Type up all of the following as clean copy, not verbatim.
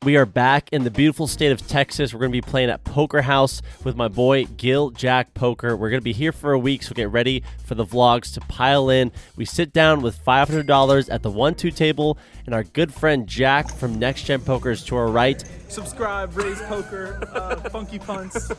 We are back in the beautiful state of Texas. We're going to be playing at Poker House with my boy Giljack Poker. We're going to be here for a week, so get ready for the vlogs to pile in. We sit down with $500 at the 1-2 table, and our good friend Jack from Next Gen Poker is to our right. Subscribe, RAZE Poker, funkypunts.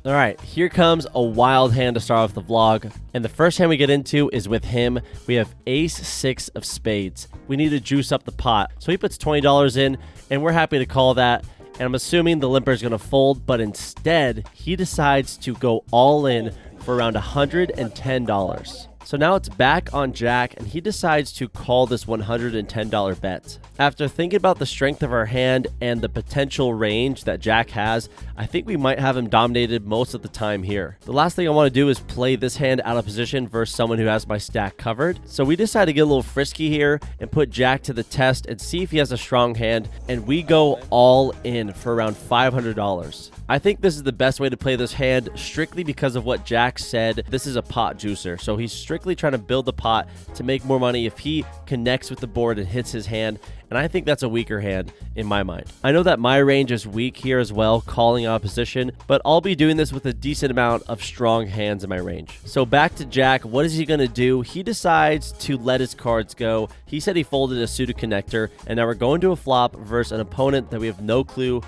All right, here comes a wild hand to start off the vlog. And the first hand we get into is with him. We have ace-6 of spades. We need to juice up the pot. So he puts $20 in, and we're happy to call that. And I'm assuming the limper is going to fold, but instead, he decides to go all in for around $110. So now it's back on Jack, and he decides to call this $110 bet. After thinking about the strength of our hand and the potential range that Jack has, I think we might have him dominated most of the time here. The last thing I want to do is play this hand out of position versus someone who has my stack covered. So we decide to get a little frisky here and put Jack to the test and see if he has a strong hand, and we go all in for around $500. I think this is the best way to play this hand strictly because of what Jack said. This is a pot juicer, so he's strictly trying to build the pot to make more money if he connects with the board and hits his hand, and I think that's a weaker hand in my mind. I know that my range is weak here as well, calling opposition, but I'll be doing this with a decent amount of strong hands in my range. So back to Jack. What is he going to do? He decides to let his cards go. He said he folded a suited connector, and now we're going to a flop versus an opponent that we have no clue.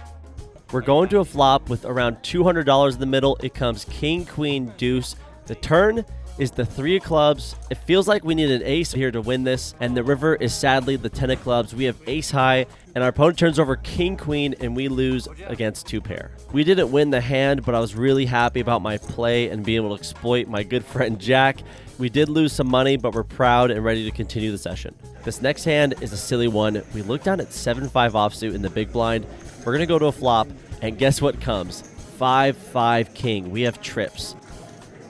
We're going to a flop with around $200 in the middle. It comes king, queen, deuce. The turn is the 3 of clubs. It feels like we need an ace here to win this, and the river is sadly the 10 of clubs. We have ace high, and our opponent turns over king, queen, and we lose against 2 pair. We didn't win the hand, but I was really happy about my play and being able to exploit my good friend Jack. We did lose some money, but we're proud and ready to continue the session. This next hand is a silly one. We look down at 7-5 offsuit in the big blind. We're going to go to a flop, and guess what comes? 5-5 king. We have trips.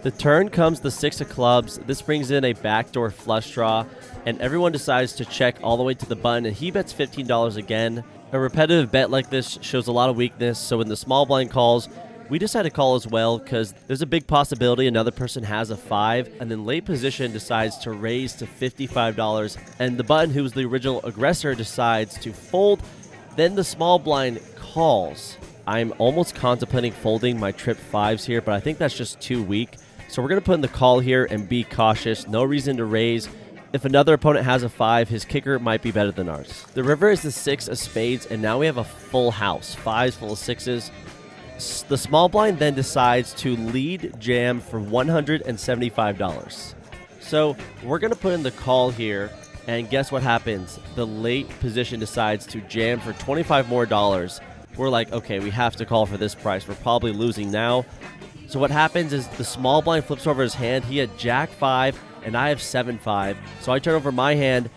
The turn comes the 6 of clubs. This brings in a backdoor flush draw, and everyone decides to check all the way to the button, and he bets $15 again. A repetitive bet like this shows a lot of weakness, so when the small blind calls, we decide to call as well because there's a big possibility another person has a 5, and then late position decides to raise to $55, and the button, who's the original aggressor, decides to fold. Then the small blind calls. I'm almost contemplating folding my trip 5s here, but I think that's just too weak. So we're going to put in the call here and be cautious. No reason to raise. If another opponent has a 5, his kicker might be better than ours. The river is the 6 of spades, and now we have a full house. 5s full of 6s. The small blind then decides to lead jam for $175. So we're going to put in the call here, and guess what happens? The late position decides to jam for $25 more. We're like, okay, we have to call for this price. We're probably losing now. So what happens is the small blind flips over his hand. He had jack 5, and I have 7-5. So I turn over my hand,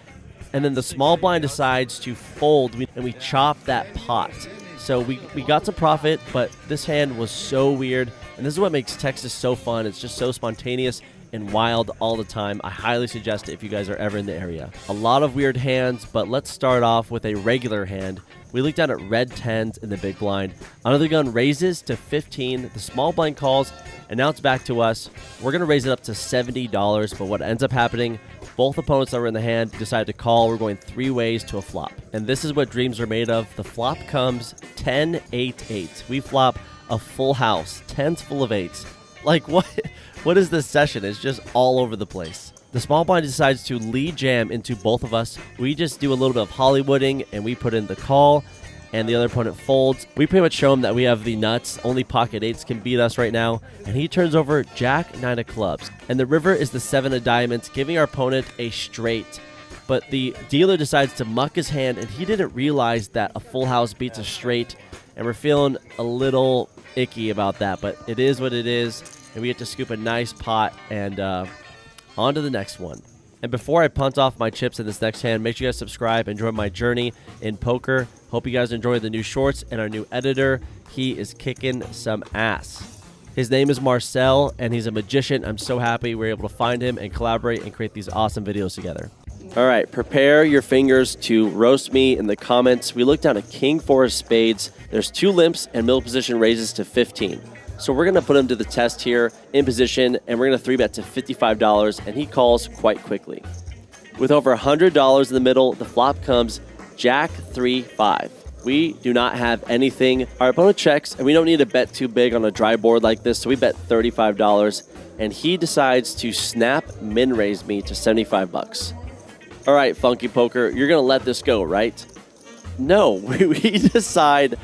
and then the small blind decides to fold, and we chop that pot. So we got some profit, but this hand was so weird, and this is what makes Texas so fun. It's just so spontaneous and wild all the time. I highly suggest it if you guys are ever in the area. A lot of weird hands, but let's start off with a regular hand. We look down at red 10s in the big blind. Under the gun raises to 15. The small blind calls, and now it's back to us. We're going to raise it up to $70, but what ends up happening, both opponents that were in the hand decide to call. We're going 3 ways to a flop, and this is what dreams are made of. The flop comes 10-8-8. We flop a full house, 10s full of 8s. Like, what is this session? It's just all over the place. The small blind decides to lead jam into both of us. We just do a little bit of Hollywooding, and we put in the call, and the other opponent folds. We pretty much show him that we have the nuts. Only pocket 8s can beat us right now, and he turns over jack 9 of clubs. And the river is the 7 of diamonds, giving our opponent a straight. But the dealer decides to muck his hand, and he didn't realize that a full house beats a straight, and we're feeling a little icky about that, but it is what it is, and we get to scoop a nice pot, and on to the next one. And before I punt off my chips in this next hand, make sure you guys subscribe and join my journey in poker. Hope you guys enjoy the new shorts and our new editor. He is kicking some ass. His name is Marcel, and he's a magician. I'm so happy we were able to find him and collaborate and create these awesome videos together. All right, prepare your fingers to roast me in the comments. We look down at king 4 of spades. There's 2 limps, and middle position raises to 15. So we're going to put him to the test here in position, and we're going to 3-bet to $55, and he calls quite quickly. With over $100 in the middle, the flop comes jack 3-5. We do not have anything. Our opponent checks, and we don't need to bet too big on a dry board like this, so we bet $35, and he decides to snap min-raise me to 75 bucks. All right, Funky Poker, you're going to let this go, right? No, we decide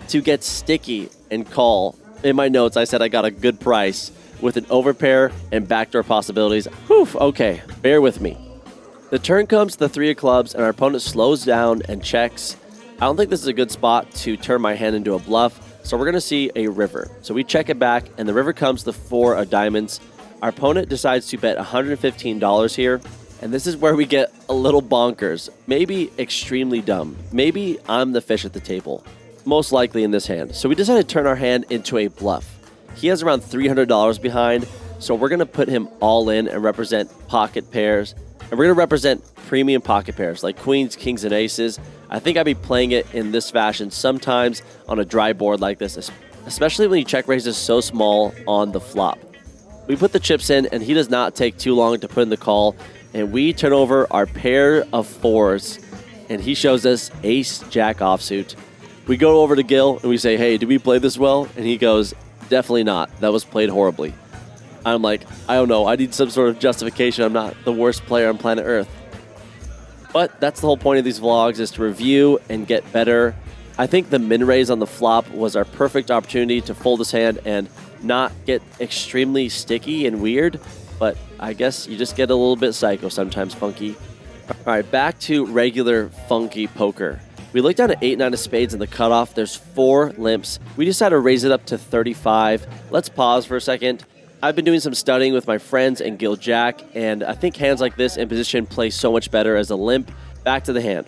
to get sticky and call. In my notes, I said I got a good price with an overpair and backdoor possibilities. Whew, okay, bear with me. The turn comes to the 3 of clubs, and our opponent slows down and checks. I don't think this is a good spot to turn my hand into a bluff, so we're going to see a river. So we check it back, and the river comes to the 4 of diamonds. Our opponent decides to bet $115 here, and this is where we get a little bonkers. Maybe extremely dumb. Maybe I'm the fish at the table. Most likely in this hand. So we decided to turn our hand into a bluff. He has around $300 behind, so we're going to put him all in and represent pocket pairs. And we're going to represent premium pocket pairs like queens, kings, and aces. I think I'd be playing it in this fashion sometimes on a dry board like this, especially when you check raises so small on the flop. We put the chips in, and he does not take too long to put in the call, and we turn over our pair of 4s, and he shows us ace-jack offsuit. We go over to Gil, and we say, hey, did we play this well? And he goes, definitely not. That was played horribly. I'm like, I don't know. I need some sort of justification. I'm not the worst player on planet Earth. But that's the whole point of these vlogs, is to review and get better. I think the min-raise on the flop was our perfect opportunity to fold his hand and not get extremely sticky and weird. But I guess you just get a little bit psycho sometimes, Funky. All right, back to regular Funky Poker. We look down at 8-9 of spades in the cutoff. There's 4 limps. We decided to raise it up to 35. Let's pause for a second. I've been doing some studying with my friends and giljack, and I think hands like this in position play so much better as a limp. Back to the hand.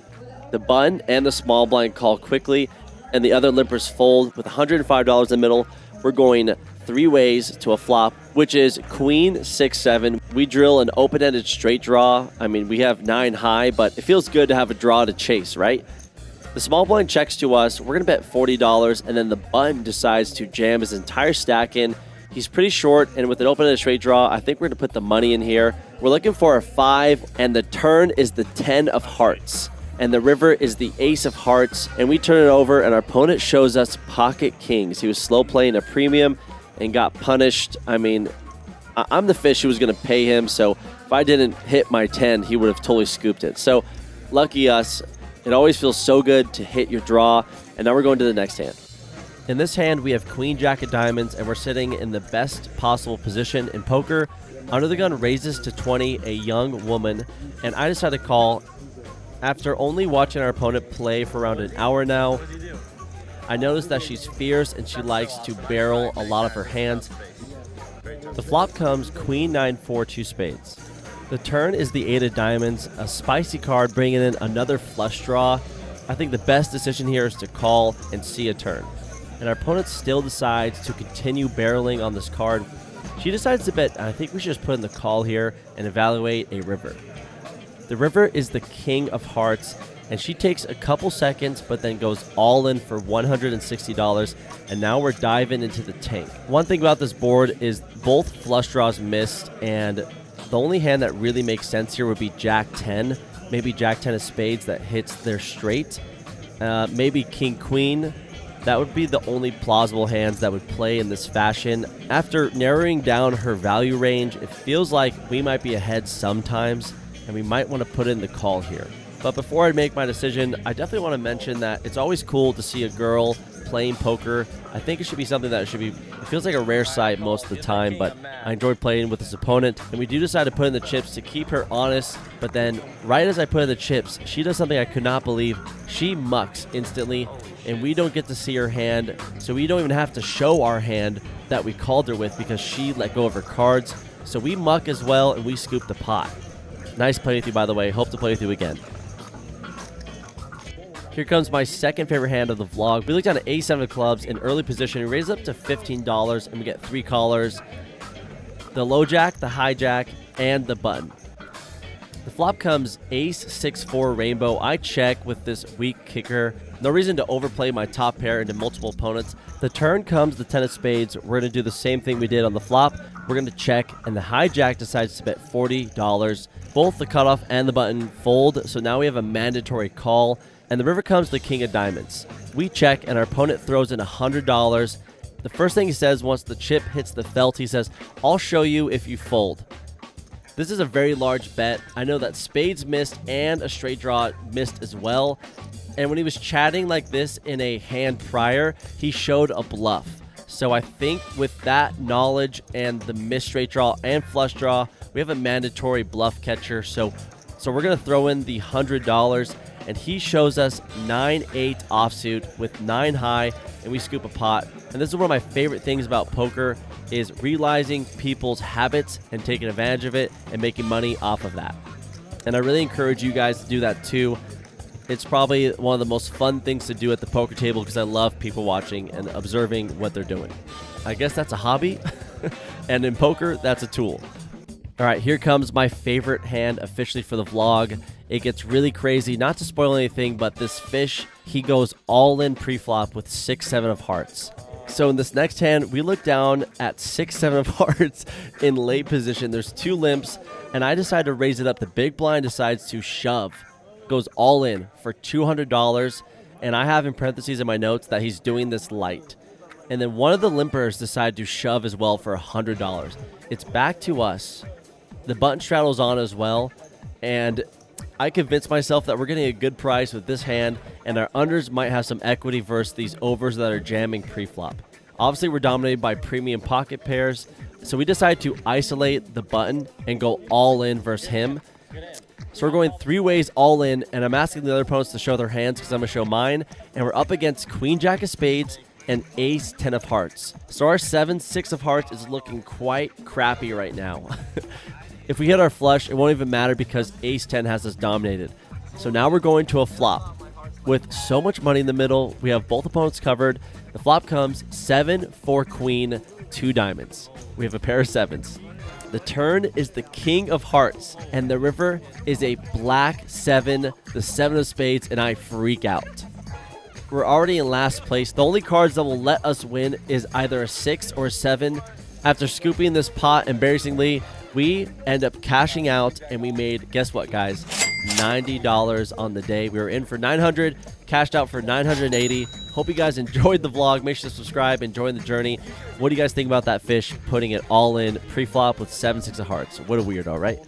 The button and the small blind call quickly, and the other limpers fold with $105 in the middle. We're going 3 ways to a flop, which is queen, 6, 7. We drill an open-ended straight draw. I mean, we have 9 high, but it feels good to have a draw to chase, right? The small blind checks to us. We're going to bet $40, and then the button decides to jam his entire stack in. He's pretty short, and with an open-ended straight draw, I think we're going to put the money in here. We're looking for a 5, and the turn is the 10 of hearts. And the river is the ace of hearts, and we turn it over, and our opponent shows us pocket kings. He was slow playing a premium and got punished. I mean, I'm the fish who was going to pay him, so if I didn't hit my 10, he would have totally scooped it. So, lucky us. It always feels so good to hit your draw, and now we're going to the next hand. In this hand, we have queen, jack of diamonds, and we're sitting in the best possible position in poker. Under the gun raises to 20, a young woman, and I decide to call. After only watching our opponent play for around an hour now, I noticed that she's fierce and she likes to barrel a lot of her hands. The flop comes queen, 9, 4, 2 spades. The turn is the 8 of diamonds, a spicy card bringing in another flush draw. I think the best decision here is to call and see a turn. And our opponent still decides to continue barreling on this card. She decides to bet, and I think we should just put in the call here and evaluate a river. The river is the king of hearts, and she takes a couple seconds but then goes all in for $160, and now we're diving into the tank. One thing about this board is both flush draws missed, and the only hand that really makes sense here would be jack 10, maybe jack 10 of spades that hits their straight, maybe king queen. That would be the only plausible hands that would play in this fashion. After narrowing down her value range, it feels like we might be ahead sometimes, and we might want to put in the call here. But before I make my decision, I definitely want to mention that it's always cool to see a girl playing poker. I think it should be something that it feels like a rare sight most of the time, but I enjoyed playing with this opponent. And we do decide to put in the chips to keep her honest, but then right as I put in the chips, she does something I could not believe. She mucks instantly, and we don't get to see her hand, so we don't even have to show our hand that we called her with because she let go of her cards. So we muck as well, and we scoop the pot. Nice play with you, by the way. Hope to play with you again. Here comes my second favorite hand of the vlog. We looked down at A7 of clubs in early position. We raise up to $15, and we get 3 callers. The low jack, the high jack, and the button. The flop comes ace, 6, 4 rainbow. I check with this weak kicker. No reason to overplay my top pair into multiple opponents. The turn comes the 10 of spades. We're going to do the same thing we did on the flop. We're going to check, and the high jack decides to bet $40. Both the cutoff and the button fold, so now we have a mandatory call. And the river comes the king of diamonds. We check, and our opponent throws in $100. The first thing he says once the chip hits the felt, he says, "I'll show you if you fold." This is a very large bet. I know that spades missed and a straight draw missed as well. And when he was chatting like this in a hand prior, he showed a bluff. So I think with that knowledge and the missed straight draw and flush draw, we have a mandatory bluff catcher. So we're going to throw in the $100, and he shows us 9-8 offsuit with 9 high, and we scoop a pot. And this is one of my favorite things about poker, is realizing people's habits and taking advantage of it and making money off of that. And I really encourage you guys to do that too. It's probably one of the most fun things to do at the poker table because I love people watching and observing what they're doing. I guess that's a hobby, and in poker, that's a tool. All right, here comes my favorite hand officially for the vlog. It gets really crazy, not to spoil anything, but this fish, he goes all in pre-flop with 6-7 of hearts. So in this next hand, we look down at 6-7 of hearts in late position. There's 2 limps, and I decide to raise it up. The big blind decides to shove, goes all in for $200, and I have in parentheses in my notes that he's doing this light. And then one of the limpers decide to shove as well for $100. It's back to us. The button straddle's on as well, and I convinced myself that we're getting a good price with this hand, and our unders might have some equity versus these overs that are jamming pre-flop. Obviously, we're dominated by premium pocket pairs, so we decide to isolate the button and go all in versus him. So we're going 3 ways all in, and I'm asking the other opponents to show their hands because I'm going to show mine, and we're up against queen jack of spades and ace 10 of hearts. So our 7-6 of hearts is looking quite crappy right now. If we hit our flush, it won't even matter because ace 10 has us dominated. So now we're going to a flop. With so much money in the middle, we have both opponents covered. The flop comes 7, 4 queen, 2 diamonds. We have a pair of 7s. The turn is the king of hearts, and the river is a black 7, the 7 of spades, and I freak out. We're already in last place. The only cards that will let us win is either a 6 or a 7. After scooping this pot, embarrassingly, we end up cashing out, and we made, guess what, guys? $90 on the day. We were in for $900, cashed out for $980. Hope you guys enjoyed the vlog. Make sure to subscribe and join the journey. What do you guys think about that fish putting it all in pre-flop with 7-6 of hearts? What a weirdo, right?